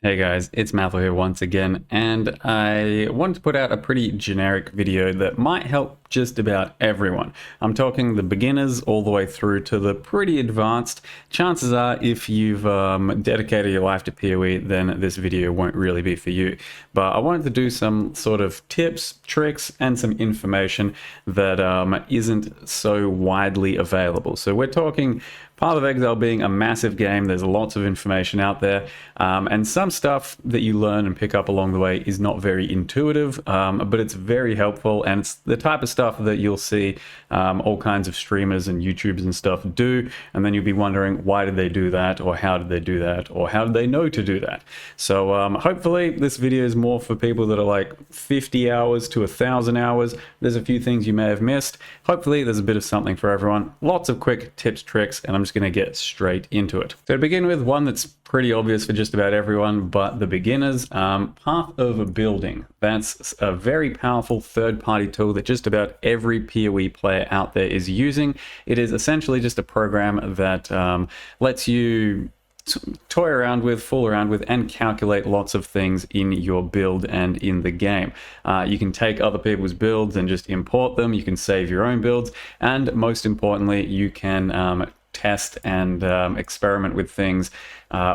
Hey guys, it's Mathel here once again, and I wanted to put out a pretty generic video that might help just about everyone. I'm talking the beginners all the way through to the pretty advanced. Chances are, if you've dedicated your life to PoE, then this video won't really be for you. But I wanted to do some sort of tips, tricks, and some information that isn't so widely available. So we're talking Path of Exile being a massive game. There's lots of information out there, and some stuff that you learn and pick up along the way is not very intuitive, but it's very helpful, and it's the type of stuff that you'll see all kinds of streamers and YouTubers and stuff do, and then you'll be wondering, why did they do that, or how did they do that, or how did they know to do that? So hopefully this video is more for people that are like 50 hours to 1,000 hours. There's a few things you may have missed. Hopefully there's a bit of something for everyone. Lots of quick tips, tricks, and I'm just going to get straight into it. So to begin with, one that's pretty obvious for just about everyone, but the beginners, Path of Building. That's a very powerful third-party tool that just about every PoE player out there is using. It is essentially just a program that lets you toy around with, fool around with, and calculate lots of things in your build and in the game. You can take other people's builds and just import them. You can save your own builds, and most importantly, you can test and experiment with things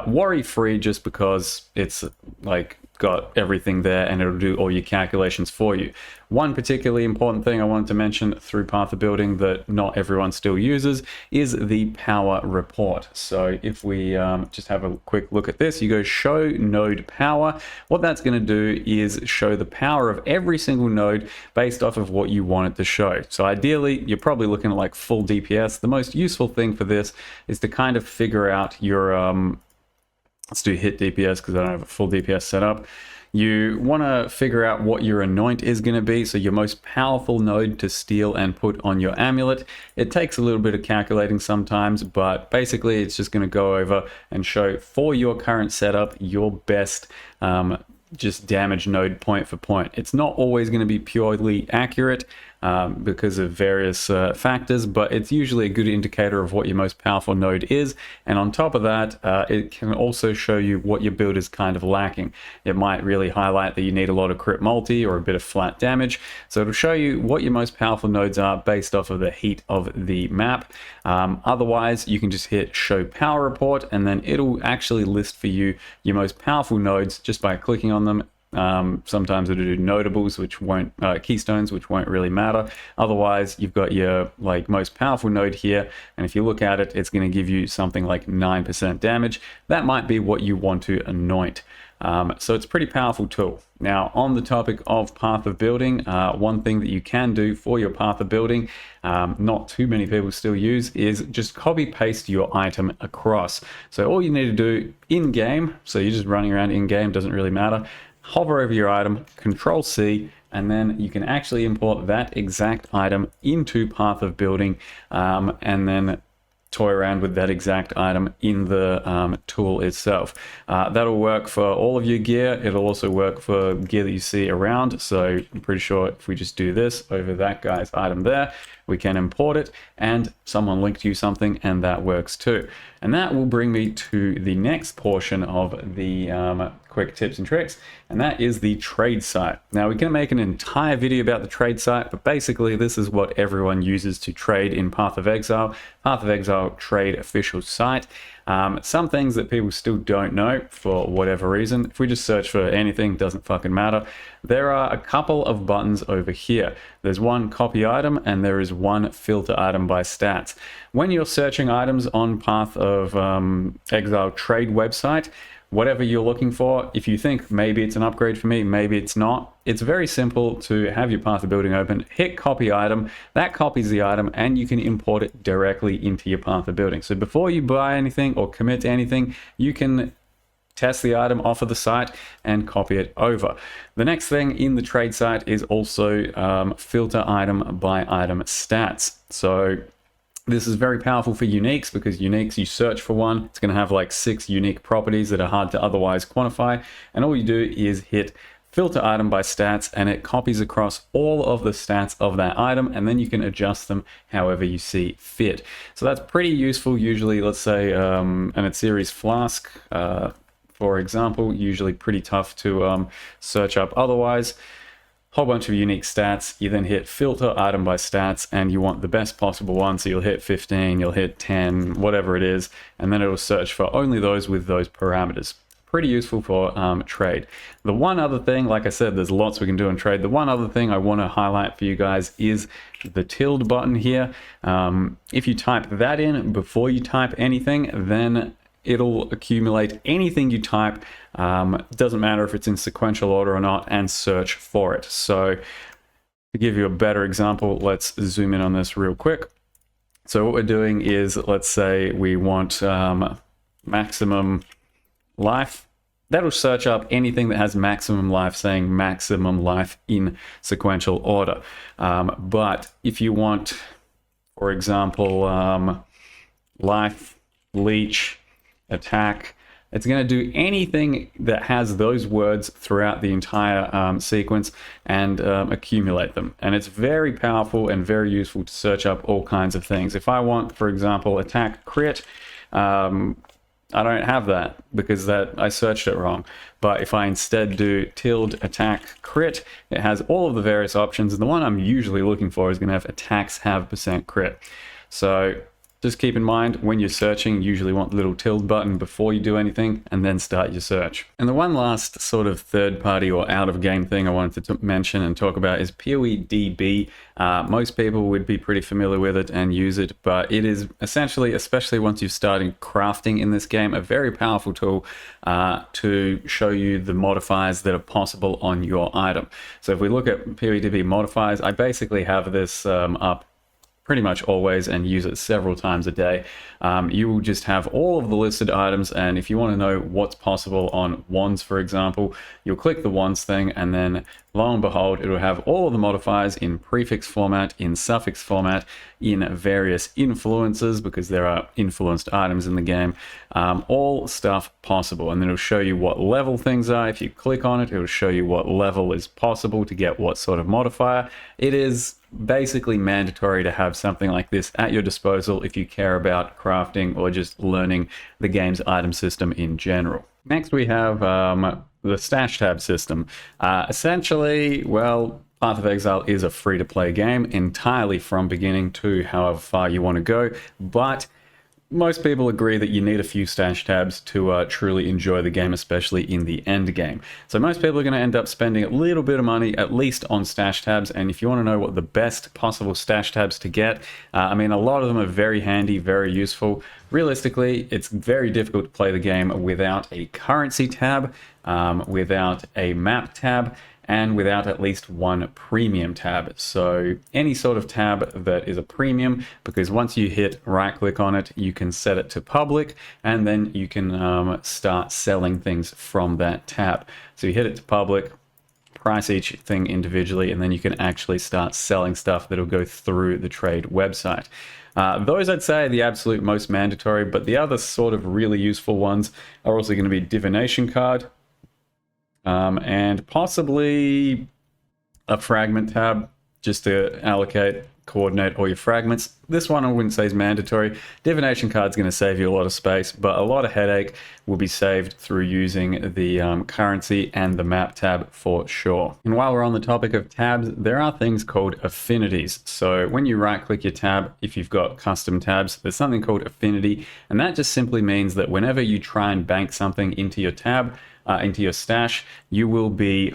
worry-free, just because it's like got everything there and it'll do all your calculations for you. One particularly important thing I wanted to mention through Path of Building that not everyone still uses is the power report. So if we just have a quick look at this, you go show node power. What that's going to do is show the power of every single node based off of what you want it to show. So ideally, you're probably looking at like full DPS. The most useful thing for this is to kind of figure out your let's do hit DPS because I don't have a full DPS set up. You want to figure out what your anoint is going to be, so your most powerful node to steal and put on your amulet. It takes a little bit of calculating sometimes, but basically it's just going to go over and show for your current setup your best just damage node point for point. It's not always going to be purely accurate because of various factors, but it's usually a good indicator of what your most powerful node is. And on top of that, it can also show you what your build is kind of lacking. It might really highlight that you need a lot of crit multi or a bit of flat damage. So it'll show you what your most powerful nodes are based off of the heat of the map. Otherwise, you can just hit show power report, and then it'll actually list for you your most powerful nodes just by clicking on them. Sometimes it'll do notables, which won't keystones, which won't really matter. Otherwise, you've got your like most powerful node here, and if you look at it, it's going to give you something like 9% damage. That might be what you want to anoint. So it's a pretty powerful tool. Now, on the topic of Path of Building, one thing that you can do for your Path of Building, not too many people still use, is just copy paste your item across. So all you need to do in game, so you're just running around in game, doesn't really matter. Hover over your item, Control C, and then you can actually import that exact item into Path of Building, and then toy around with that exact item in the tool itself. That'll work for all of your gear. It'll also work for gear that you see around. So I'm pretty sure if we just do this over that guy's item there, we can import it, and someone linked you something, and that works too. And that will bring me to the next portion of the quick tips and tricks, and that is the trade site. Now, we're going to make an entire video about the trade site, but basically this is what everyone uses to trade in Path of Exile. Path of Exile trade official site. Some things that people still don't know for whatever reason. If we just search for anything, doesn't fucking matter. There are a couple of buttons over here. There's one copy item, and there is one filter item by stats. When you're searching items on Path of Exile trade website, whatever you're looking for, if you think maybe it's an upgrade for me, maybe it's not, it's very simple to have your Path of Building open, hit copy item, that copies the item, and you can import it directly into your Path of Building. So before you buy anything or commit to anything, you can test the item off of the site and copy it over. The next thing in the trade site is also filter item by item stats. So this is very powerful for uniques, because uniques, you search for one, it's going to have like 6 unique properties that are hard to otherwise quantify, and all you do is hit filter item by stats, and it copies across all of the stats of that item, and then you can adjust them however you see fit. So that's pretty useful. Usually, let's say an Atziri's flask for example, usually pretty tough to search up otherwise. Whole bunch of unique stats. You then hit filter item by stats, and you want the best possible one, so you'll hit 15, you'll hit 10, whatever it is, and then it'll search for only those with those parameters. Pretty useful for trade. The one other thing, like I said, there's lots we can do in trade. The one other thing I want to highlight for you guys is the tilde button here. If you type that in before you type anything, then it'll accumulate anything you type, doesn't matter if it's in sequential order or not, and search for it. So to give you a better example, let's zoom in on this real quick. So what we're doing is, let's say we want maximum life. That'll search up anything that has maximum life, saying maximum life in sequential order. But if you want, for example, life, leech, attack, it's going to do anything that has those words throughout the entire sequence and accumulate them. And it's very powerful and very useful to search up all kinds of things. If I want, for example, attack crit, I don't have that because I searched it wrong. But if I instead do tilde attack crit, it has all of the various options, and the one I'm usually looking for is going to have attacks have % crit. So just keep in mind, when you're searching, you usually want the little tilde button before you do anything, and then start your search. And the one last sort of third-party or out-of-game thing I wanted to mention and talk about is PoE DB. Most people would be pretty familiar with it and use it, but it is essentially, especially once you've started crafting in this game, a very powerful tool to show you the modifiers that are possible on your item. So if we look at PoE DB modifiers, I basically have this up pretty much always and use it several times a day. You will just have all of the listed items, and if you want to know what's possible on wands, for example, you'll click the wands thing, and then lo and behold, it'll have all of the modifiers in prefix format, in suffix format, in various influences, because there are influenced items in the game, all stuff possible. And then it'll show you what level things are. If you click on it, it'll show you what level is possible to get what sort of modifier. It is basically mandatory to have something like this at your disposal if you care about crafting or just learning the game's item system in general. Next we have the stash tab system. Essentially, well, Path of Exile is a free-to-play game entirely from beginning to however far you want to go, but most people agree that you need a few stash tabs to truly enjoy the game, especially in the end game. So most people are going to end up spending a little bit of money, at least on stash tabs. And if you want to know what the best possible stash tabs to get, I mean, a lot of them are very handy, very useful. Realistically, it's very difficult to play the game without a currency tab, without a map tab, and without at least one premium tab. So any sort of tab that is a premium, because once you hit right click on it, you can set it to public, and then you can start selling things from that tab. So you hit it to public, price each thing individually, and then you can actually start selling stuff that'll go through the trade website. Those I'd say are the absolute most mandatory, but the other sort of really useful ones are also going to be divination card, and possibly a fragment tab, just to allocate, coordinate all your fragments. This one I wouldn't say is mandatory. Divination card's going to save you a lot of space, but a lot of headache will be saved through using the currency and the map tab for sure. And while we're on the topic of tabs, there are things called affinities. So when you right click your tab, if you've got custom tabs, there's something called affinity, and that just simply means that whenever you try and bank something into your tab, into your stash, you will be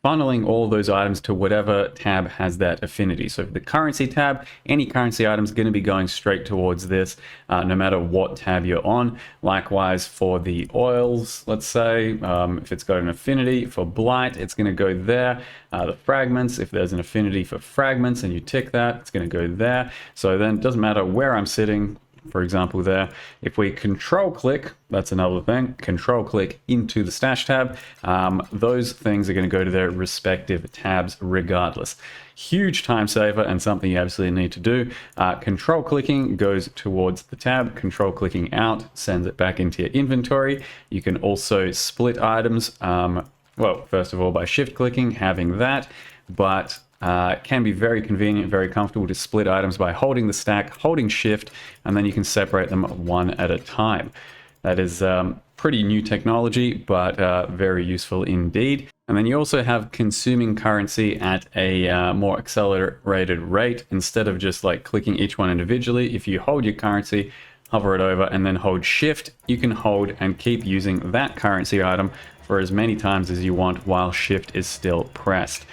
funneling all those items to whatever tab has that affinity. So the currency tab, any currency item is going to be going straight towards this, no matter what tab you're on. Likewise for the oils, let's say, if it's got an affinity for blight, it's going to go there. The fragments, if there's an affinity for fragments and you tick that, it's going to go there. So then it doesn't matter where I'm sitting. For example, there, if we control click, that's another thing, control click into the stash tab, those things are going to go to their respective tabs regardless. Huge time saver and something you absolutely need to do. Control clicking goes towards the tab, control clicking out sends it back into your inventory. You can also split items, well, first of all, by shift clicking, having that, but it can be very convenient, very comfortable to split items by holding the stack, holding shift, and then you can separate them one at a time. That is pretty new technology, but very useful indeed. And then you also have consuming currency at a more accelerated rate. Instead of just like clicking each one individually, if you hold your currency, hover it over, and then hold shift, you can hold and keep using that currency item for as many times as you want while shift is still pressed.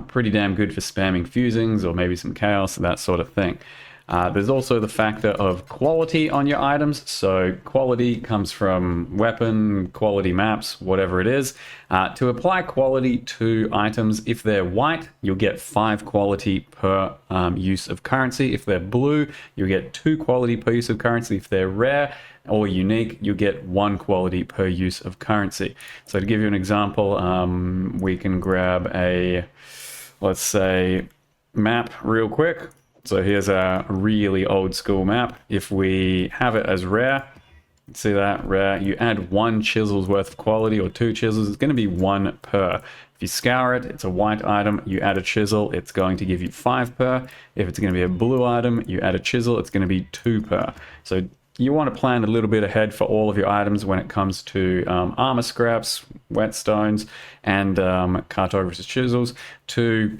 Pretty damn good for spamming fusings or maybe some chaos, that sort of thing. There's also the factor of quality on your items. So quality comes from weapon, quality maps, whatever it is. To apply quality to items, if they're white, you'll get 5 quality per use of currency. If they're blue, you'll get 2 quality per use of currency. If they're rare or unique, you get 1 quality per use of currency. So to give you an example, we can grab a, let's say, map real quick. So here's a really old school map. If we have it as rare, see that, rare, you add 1 chisel's worth of quality or 2 chisels, it's going to be 1 per. If you scour it, it's a white item, you add a chisel, it's going to give you 5 per. If it's going to be a blue item, you add a chisel, it's going to be 2 per. So you want to plan a little bit ahead for all of your items when it comes to armor scraps, whetstones, and cartographer's chisels to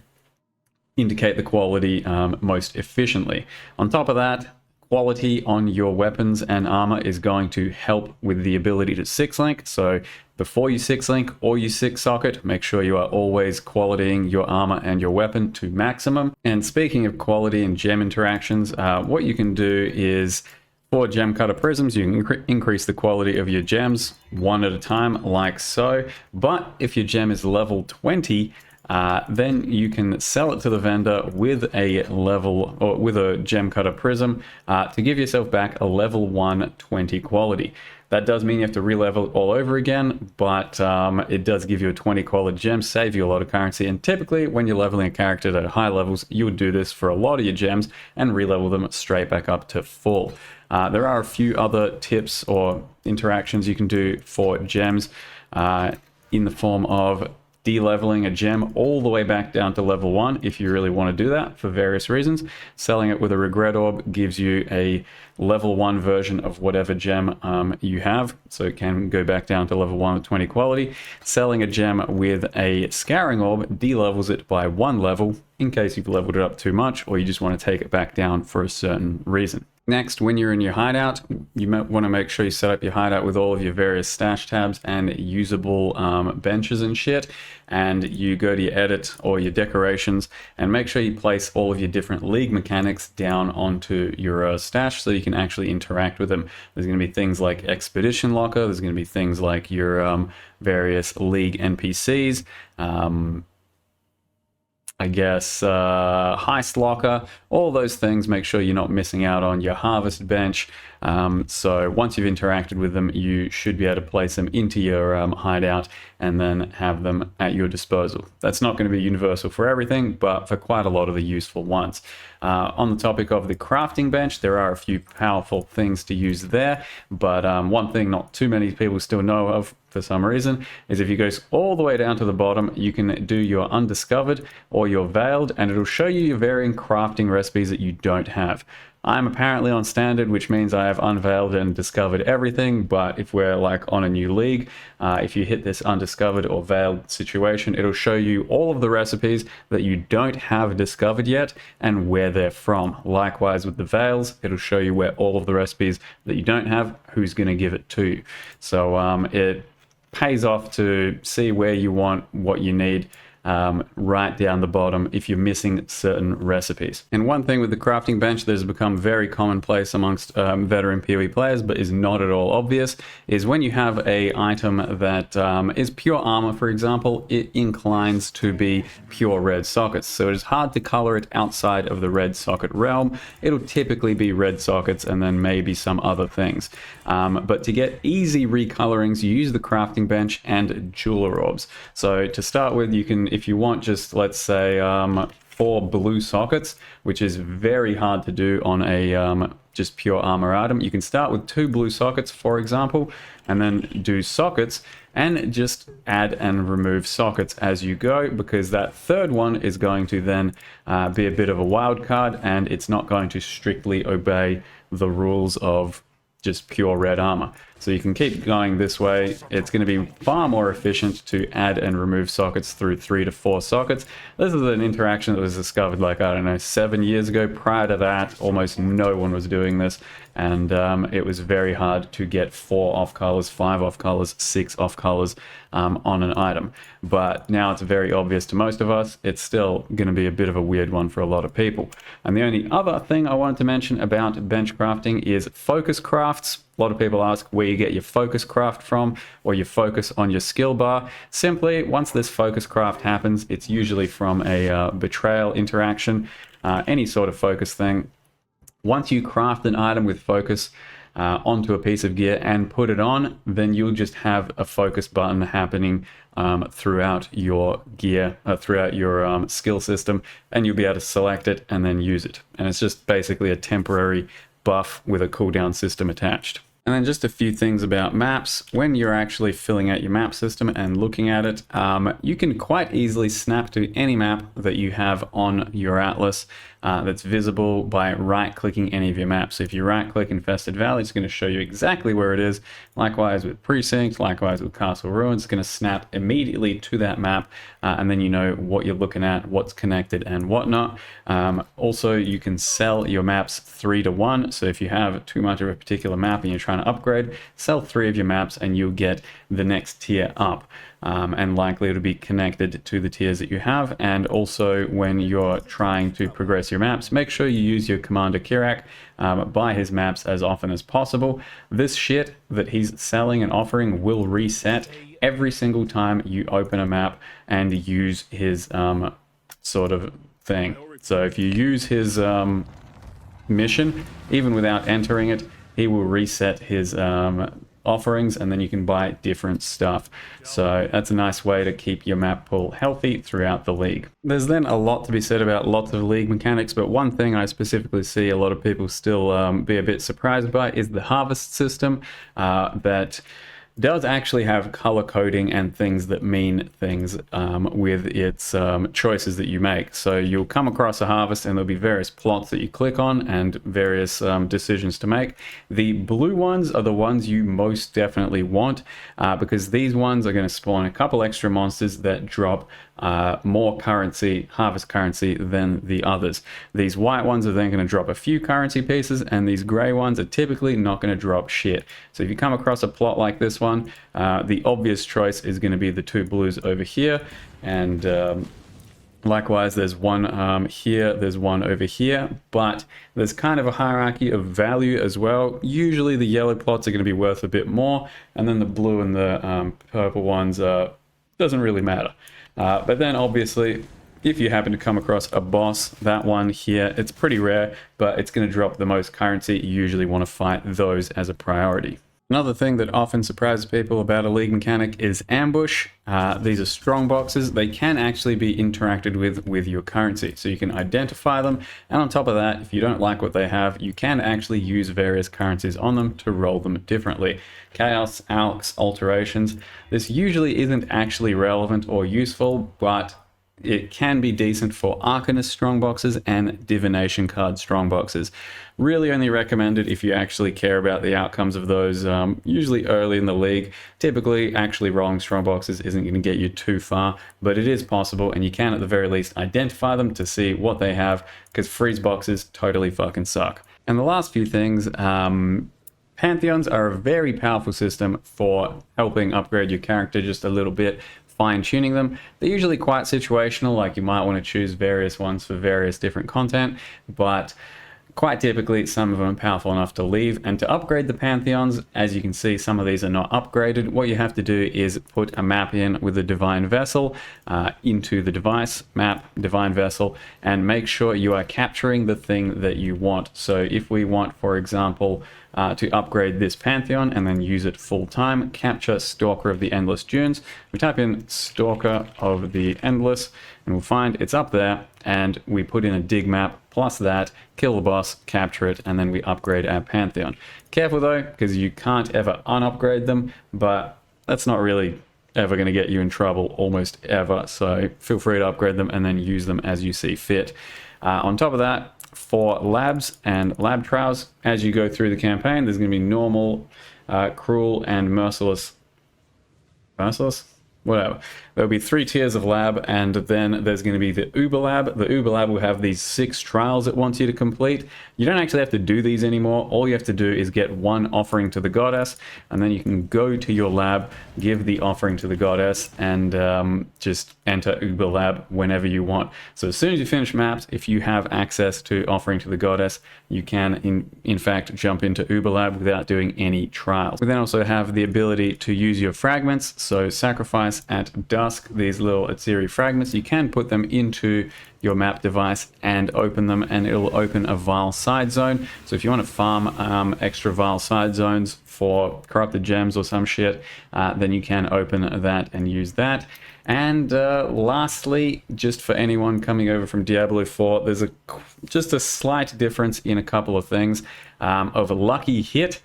indicate the quality most efficiently. On top of that, quality on your weapons and armor is going to help with the ability to 6-link. So before you 6-link or you 6-socket, make sure you are always qualitying your armor and your weapon to maximum. And speaking of quality and gem interactions, what you can do is for gem cutter prisms, you can increase the quality of your gems 1 at a time, like so. But if your gem is level 20, then you can sell it to the vendor with a level or with a gem cutter prism to give yourself back a level 120 quality. That does mean you have to re-level it all over again, but it does give you a 20 quality gem, save you a lot of currency. And typically when you're leveling a character at high levels, you would do this for a lot of your gems and re-level them straight back up to full. There are a few other tips or interactions you can do for gems in the form of de-leveling a gem all the way back down to level 1 if you really want to do that for various reasons. Selling it with a regret orb gives you a level 1 version of whatever gem you have, so it can go back down to level 1 with 20 quality. Selling a gem with a scouring orb de-levels it by 1 level in case you've leveled it up too much or you just want to take it back down for a certain reason. Next, when you're in your hideout, you might want to make sure you set up your hideout with all of your various stash tabs and usable benches and shit. And you go to your edit or your decorations and make sure you place all of your different league mechanics down onto your stash so you can actually interact with them. There's going to be things like Expedition Locker, there's going to be things like your various league NPCs, I guess, Heist Locker, all those things. Make sure you're not missing out on your Harvest Bench. So once you've interacted with them, you should be able to place them into your hideout and then have them at your disposal. That's not going to be universal for everything, but for quite a lot of the useful ones. On the topic of the crafting bench, there are a few powerful things to use there, but one thing not too many people still know of for some reason is if you go all the way down to the bottom, you can do your undiscovered or your veiled, and it'll show you your varying crafting recipes that you don't have. I'm apparently on standard, which means I have unveiled and discovered everything, but if we're like on a new league, if you hit this undiscovered or veiled situation, it'll show you all of the recipes that you don't have discovered yet and where they're from. Likewise with the veils, it'll show you where all of the recipes that you don't have, who's going to give it to you. So it pays off to see where you want what you need right down the bottom if you're missing certain recipes. And one thing with the crafting bench that has become very commonplace amongst veteran PoE players but is not at all obvious is when you have a item that is pure armor, for example, it inclines to be pure red sockets, so it is hard to color it outside of the red socket realm. It'll typically be red sockets and then maybe some other things, but to get easy recolorings you use the crafting bench and jeweler orbs. So to start with, you can, if you want, just let's say 4 blue sockets, which is very hard to do on a just pure armor item. You can start with 2 blue sockets, for example, and then do sockets and just add and remove sockets as you go, because that third one is going to then be a bit of a wild card and it's not going to strictly obey the rules of just pure red armor. So you can keep going this way. It's going to be far more efficient to add and remove sockets through 3 to 4 sockets. This is an interaction that was discovered like, I don't know, 7 years ago. Prior to that, almost no one was doing this. And it was very hard to get 4 off colors, 5 off colors, 6 off colors on an item. But now it's very obvious to most of us. It's still going to be a bit of a weird one for a lot of people. And the only other thing I wanted to mention about bench crafting is focus crafts. A lot of people ask where you get your focus craft from, or your focus on your skill bar. Simply, once this focus craft happens, it's usually from a betrayal interaction, any sort of focus thing. Once you craft an item with focus onto a piece of gear and put it on, then you'll just have a focus button happening throughout your gear, throughout your skill system, and you'll be able to select it and then use it. And it's just basically a temporary buff with a cooldown system attached. And then just a few things about maps. When you're actually filling out your map system and looking at it, you can quite easily snap to any map that you have on your atlas that's visible by right-clicking any of your maps. So if you right-click Infested Valley, it's going to show you exactly where it is. Likewise with Precinct, likewise with Castle Ruins, it's going to snap immediately to that map, and then you know what you're looking at, what's connected and whatnot. Also, you can sell your maps 3 to 1. So if you have too much of a particular map and you're trying to upgrade, sell 3 of your maps and you'll get the next tier up. And likely it'll be connected to the tiers that you have. And also when you're trying to progress your maps, make sure you use your Commander Kirak, buy his maps as often as possible. This shit that he's selling and offering will reset every single time you open a map and use his sort of thing. So if you use his mission, even without entering it, he will reset his offerings, and then you can buy different stuff. So that's a nice way to keep your map pool healthy throughout the league. There's then a lot to be said about lots of league mechanics, but one thing I specifically see a lot of people still be a bit surprised by is the harvest system that does actually have color coding and things that mean things with its choices that you make. So you'll come across a harvest and there'll be various plots that you click on and various decisions to make. The blue ones are the ones you most definitely want because these ones are going to spawn a couple extra monsters that drop more currency, harvest currency, than the others. These white ones are then going to drop a few currency pieces, and these gray ones are typically not going to drop shit. So if you come across a plot like this one, the obvious choice is going to be the 2 blues over here, and likewise there's one here, there's one over here, but there's kind of a hierarchy of value as well. Usually the yellow plots are going to be worth a bit more, and then the blue and the purple ones doesn't really matter. But then obviously, if you happen to come across a boss, that one here, it's pretty rare, but it's going to drop the most currency. You usually want to fight those as a priority. Another thing that often surprises people about a league mechanic is ambush. These are strong boxes. They can actually be interacted with your currency, so you can identify them. And on top of that, if you don't like what they have, you can actually use various currencies on them to roll them differently. Chaos, Alks, alterations. This usually isn't actually relevant or useful, but it can be decent for Arcanist strongboxes and Divination card strongboxes. Really only recommended if you actually care about the outcomes of those, usually early in the league. Typically, actually rolling strongboxes isn't going to get you too far, but it is possible, and you can at the very least identify them to see what they have, because freeze boxes totally fucking suck. And the last few things, Pantheons are a very powerful system for helping upgrade your character just a little bit, fine-tuning them. They're usually quite situational, like you might want to choose various ones for various different content, but quite typically some of them are powerful enough to leave. And to upgrade the Pantheons, as you can see, some of these are not upgraded. What you have to do is put a map in with a Divine Vessel into the device, map, Divine Vessel, and make sure you are capturing the thing that you want. So if we want, for example, to upgrade this Pantheon and then use it full time, capture Stalker of the Endless Dunes. We type in Stalker of the Endless and we'll find it's up there, and we put in a dig map plus that, kill the boss, capture it, and then we upgrade our Pantheon. Careful though, because you can't ever unupgrade them, but that's not really ever going to get you in trouble almost ever, so feel free to upgrade them and then use them as you see fit. On top of that, for labs and lab trials, as you go through the campaign, there's going to be normal cruel, and merciless. Merciless? Whatever. There'll be 3 tiers of lab, and then there's going to be the Uber Lab. The Uber Lab will have these 6 trials it wants you to complete. You don't actually have to do these anymore. All you have to do is get 1 offering to the goddess, and then you can go to your lab, give the offering to the goddess, and just enter Uber Lab whenever you want. So as soon as you finish maps, if you have access to offering to the goddess, you can in fact jump into Uber Lab without doing any trials. We then also have the ability to use your fragments, so sacrifice at dusk these little Atziri fragments. You can put them into your map device and open them, and it'll open a Vile side zone. So if you want to farm extra Vile side zones for corrupted gems or some shit, then you can open that and use that. And lastly, just for anyone coming over from Diablo 4, there's just a slight difference in a couple of things. Of a lucky hit,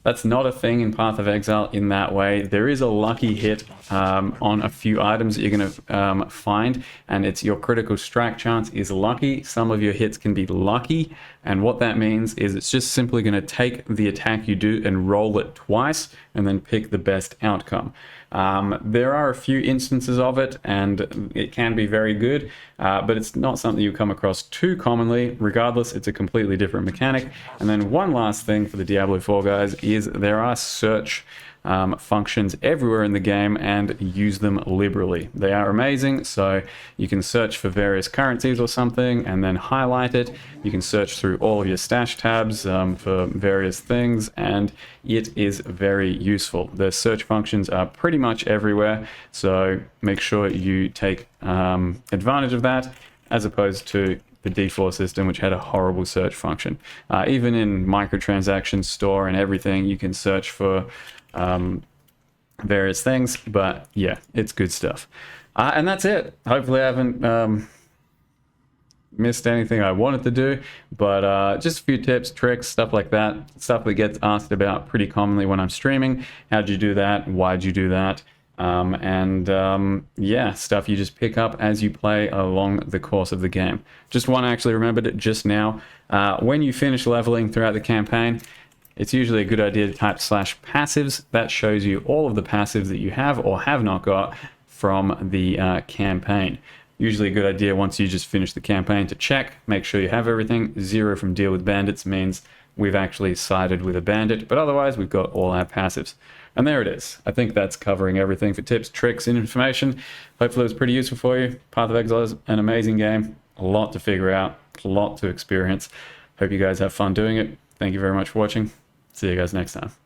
that's not a thing in Path of Exile in that way. There is a lucky hit on a few items that you're going to find, and it's your critical strike chance is lucky. Some of your hits can be lucky, and what that means is it's just simply going to take the attack you do and roll it twice, and then pick the best outcome. There are a few instances of it, and it can be very good, but it's not something you come across too commonly. Regardless, it's a completely different mechanic. And then one last thing for the Diablo 4 guys is there are search functions everywhere in the game, and use them liberally. They are amazing. So you can search for various currencies or something and then highlight it. You can search through all of your stash tabs for various things, and it is very useful. The search functions are pretty much everywhere, so make sure you take advantage of that, as opposed to the D4 system, which had a horrible search function. Even in microtransactions store and everything, you can search for various things, but yeah, it's good stuff. And that's it. Hopefully I haven't missed anything I wanted to do, but just a few tips, tricks, stuff like that, stuff that gets asked about pretty commonly when I'm streaming. How'd you do that? Why'd you do that? Yeah, stuff you just pick up as you play along the course of the game. Just one, I actually remembered it just now. When you finish leveling throughout the campaign, it's usually a good idea to type /passives. That shows you all of the passives that you have or have not got from the campaign. Usually a good idea once you just finish the campaign to check, make sure you have everything. 0 from deal with bandits means we've actually sided with a bandit, but otherwise we've got all our passives. And there it is. I think that's covering everything for tips, tricks, and information. Hopefully it was pretty useful for you. Path of Exile is an amazing game. A lot to figure out, a lot to experience. Hope you guys have fun doing it. Thank you very much for watching. See you guys next time.